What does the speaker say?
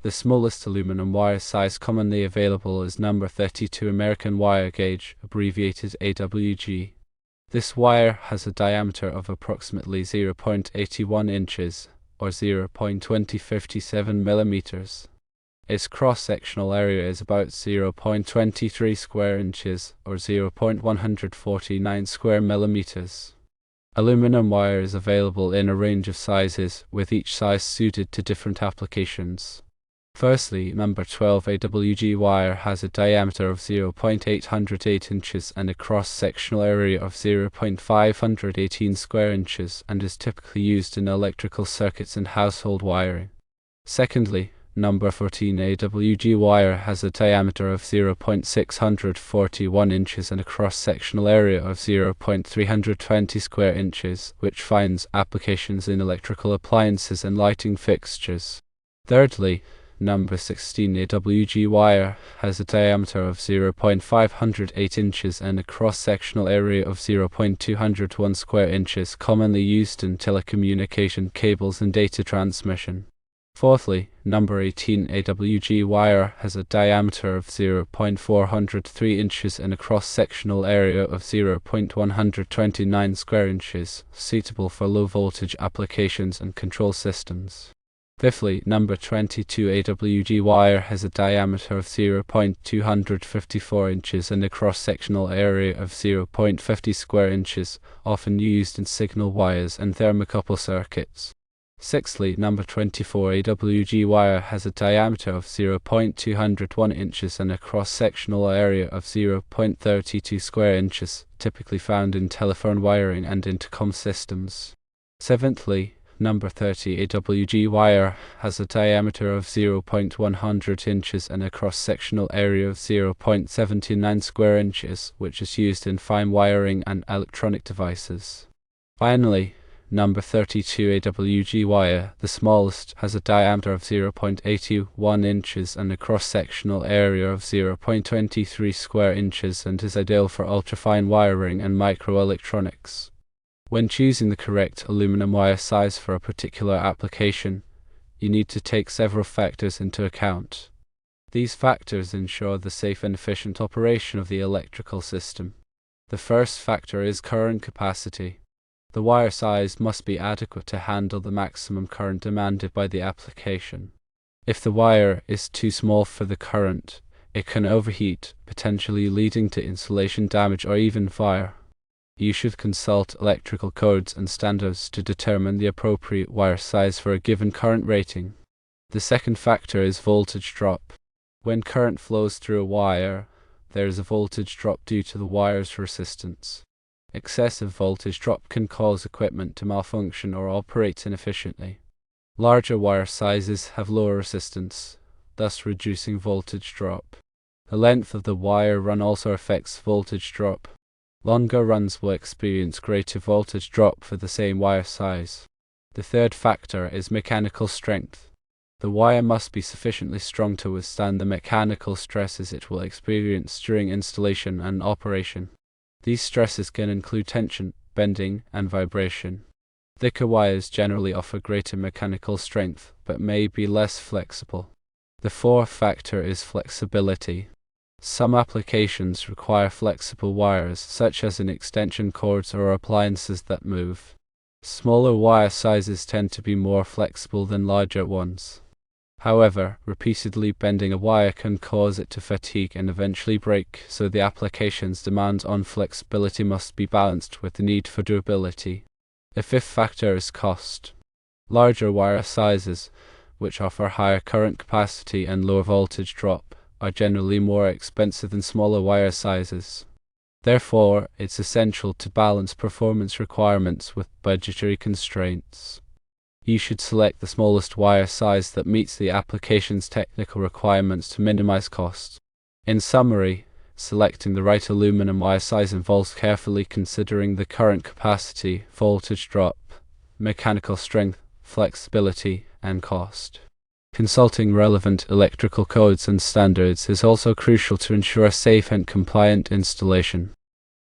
The smallest aluminum wire size commonly available is number 32 American wire gauge, abbreviated AWG. This wire has a diameter of approximately 0.81 inches, or 0.2057 millimeters. Its cross-sectional area is about 0.23 square inches, or 0.149 square millimeters. Aluminum wire is available in a range of sizes, with each size suited to different applications. Firstly, number 12 AWG wire has a diameter of 0.808 inches and a cross-sectional area of 0.518 square inches and is typically used in electrical circuits and household wiring. Secondly, number 14 AWG wire has a diameter of 0.641 inches and a cross-sectional area of 0.320 square inches, which finds applications in electrical appliances and lighting fixtures. Thirdly, number 16 AWG wire has a diameter of 0.508 inches and a cross-sectional area of 0.201 square inches, commonly used in telecommunication cables and data transmission. Fourthly, number 18 AWG wire has a diameter of 0.403 inches and a cross-sectional area of 0.129 square inches, suitable for low-voltage applications and control systems. Fifthly, number 22 AWG wire has a diameter of 0.254 inches and a cross-sectional area of 0.50 square inches, often used in signal wires and thermocouple circuits. Sixthly, number 24 AWG wire has a diameter of 0.201 inches and a cross-sectional area of 0.32 square inches, typically found in telephone wiring and intercom systems. Seventhly, number 30 AWG wire has a diameter of 0.100 inches and a cross-sectional area of 0.79 square inches, which is used in fine wiring and electronic devices. Finally, number 32 AWG wire, the smallest, has a diameter of 0.81 inches and a cross-sectional area of 0.23 square inches and is ideal for ultrafine wiring and microelectronics. When choosing the correct aluminum wire size for a particular application, you need to take several factors into account. These factors ensure the safe and efficient operation of the electrical system. The first factor is current capacity. The wire size must be adequate to handle the maximum current demanded by the application. If the wire is too small for the current, it can overheat, potentially leading to insulation damage or even fire. You should consult electrical codes and standards to determine the appropriate wire size for a given current rating. The second factor is voltage drop. When current flows through a wire, there is a voltage drop due to the wire's resistance. Excessive voltage drop can cause equipment to malfunction or operate inefficiently. Larger wire sizes have lower resistance, thus reducing voltage drop. The length of the wire run also affects voltage drop. Longer runs will experience greater voltage drop for the same wire size. The third factor is mechanical strength. The wire must be sufficiently strong to withstand the mechanical stresses it will experience during installation and operation. These stresses can include tension, bending, and vibration. Thicker wires generally offer greater mechanical strength, but may be less flexible. The fourth factor is flexibility. Some applications require flexible wires, such as in extension cords or appliances that move. Smaller wire sizes tend to be more flexible than larger ones. However, repeatedly bending a wire can cause it to fatigue and eventually break, so the application's demand on flexibility must be balanced with the need for durability. The fifth factor is cost. Larger wire sizes, which offer higher current capacity and lower voltage drop, are generally more expensive than smaller wire sizes. Therefore, it's essential to balance performance requirements with budgetary constraints. You should select the smallest wire size that meets the application's technical requirements to minimize cost. In summary, selecting the right aluminum wire size involves carefully considering the current capacity, voltage drop, mechanical strength, flexibility, and cost. Consulting relevant electrical codes and standards is also crucial to ensure a safe and compliant installation.